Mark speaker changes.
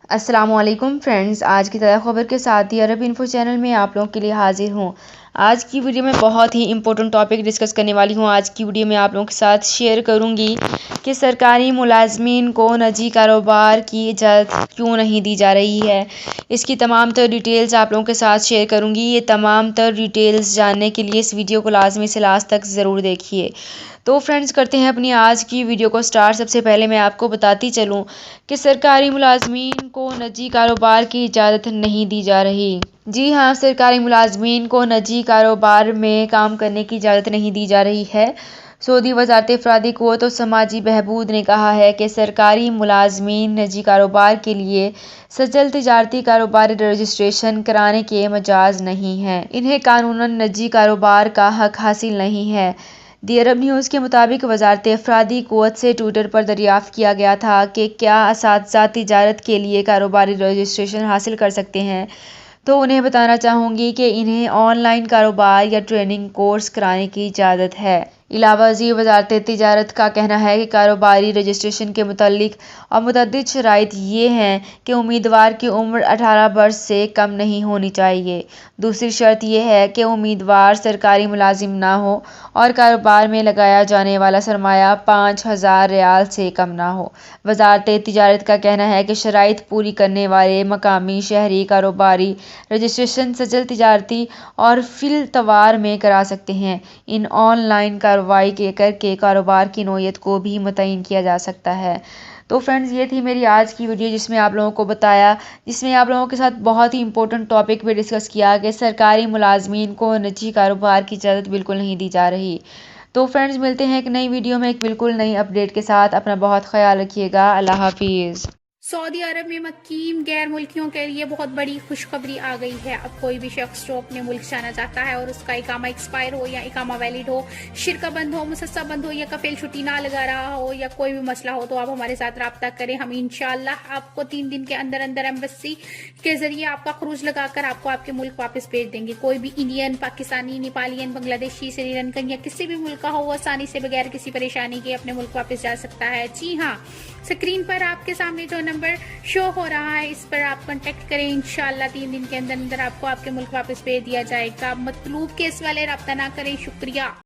Speaker 1: السلام علیکم فرینڈز، آج کی تازہ خبر کے ساتھ ہی عرب انفو چینل میں آپ لوگوں کے لیے حاضر ہوں۔ آج کی ویڈیو میں بہت ہی امپورٹنٹ ٹاپک ڈسکس کرنے والی ہوں۔ آج کی ویڈیو میں آپ لوگوں کے ساتھ شیئر کروں گی کہ سرکاری ملازمین کو نجی کاروبار کی اجازت کیوں نہیں دی جا رہی ہے۔ اس کی تمام تر ڈیٹیلز آپ لوگوں کے ساتھ شیئر کروں گی۔ یہ تمام تر ڈیٹیلز جاننے کے لیے اس ویڈیو کو لازمی سے لاسٹ تک ضرور دیکھیے۔ تو فرینڈز، کرتے ہیں اپنی آج کی ویڈیو کو سٹارٹ۔ سب سے پہلے میں آپ کو بتاتی چلوں کہ سرکاری ملازمین کو نجی کاروبار کی اجازت نہیں دی جا رہی۔ جی ہاں، سرکاری ملازمین کو نجی کاروبار میں کام کرنے کی اجازت نہیں دی جا رہی ہے۔ سعودی وزارت افرادی قوت و سماجی بہبود نے کہا ہے کہ سرکاری ملازمین نجی کاروبار کے لیے سجل تجارتی کاروباری رجسٹریشن کرانے کے مجاز نہیں ہیں۔ انہیں قانوناً نجی کاروبار کا حق حاصل نہیں ہے۔ دی عرب نیوز کے مطابق وزارت افرادی قوت سے ٹوئٹر پر دریافت کیا گیا تھا کہ کیا اساتذہ تجارت کے لیے کاروباری رجسٹریشن حاصل کر سکتے ہیں، تو انہیں بتانا چاہوں گی کہ انہیں آن لائن کاروبار یا ٹریننگ کورس کرانے کی اجازت ہے۔ علاوہ ازیں وزارت تجارت کا کہنا ہے کہ کاروباری رجسٹریشن کے متعلق اور متعدد شرائط یہ ہیں کہ امیدوار کی عمر 18 برس سے کم نہیں ہونی چاہیے۔ دوسری شرط یہ ہے کہ امیدوار سرکاری ملازم نہ ہو اور کاروبار میں لگایا جانے والا سرمایہ 5000 ریال سے کم نہ ہو۔ وزارت تجارت کا کہنا ہے کہ شرائط پوری کرنے والے مقامی شہری کاروباری رجسٹریشن سجل تجارتی اور فی التوار میں کرا سکتے ہیں۔ ان آن لائن کارروائی کر کے کاروبار کی نوعیت کو بھی متعین کیا جا سکتا ہے۔ تو فرینڈز، یہ تھی میری آج کی ویڈیو جس میں آپ لوگوں کو بتایا، جس میں آپ لوگوں کے ساتھ بہت ہی امپورٹنٹ ٹاپک پہ ڈسکس کیا کہ سرکاری ملازمین کو نجی کاروبار کی اجازت بالکل نہیں دی جا رہی۔ تو فرینڈز، ملتے ہیں ایک نئی ویڈیو میں ایک بالکل نئی اپڈیٹ کے ساتھ۔ اپنا بہت خیال رکھیے گا۔ اللہ حافظ۔
Speaker 2: سعودی عرب میں مقیم غیر ملکیوں کے لیے بہت بڑی خوشخبری آ گئی ہے۔ اب کوئی بھی شخص جو اپنے ملک جانا چاہتا ہے اور اس کا اقامہ ایکسپائر ہو یا اقامہ ویلڈ ہو، شرکہ بند ہو، مسسہ بند ہو یا کفیل چھٹی نہ لگا رہا ہو یا کوئی بھی مسئلہ ہو، تو آپ ہمارے ساتھ رابطہ کریں۔ ہم انشاءاللہ آپ کو 3 دن کے اندر اندر ایمبیسی کے ذریعے آپ کا خروج لگا کر آپ کو آپ کے ملک واپس بھیج دیں گے۔ کوئی بھی انڈین، پاکستانی، نیپالین، بنگلہ دیشی، سری لنکن یا کسی بھی ملک کا ہو، وہ آسانی سے بغیر کسی پریشانی کے اپنے ملک واپس جا سکتا ہے۔ جی ہاں، اسکرین پر آپ کے سامنے جو نمبر شو ہو رہا ہے، اس پر آپ کنٹیکٹ کریں۔ انشاءاللہ 3 دن کے اندر اندر آپ کو آپ کے ملک واپس بھیج دیا جائے گا۔ مطلوب کیس والے رابطہ نہ کریں۔ شکریہ۔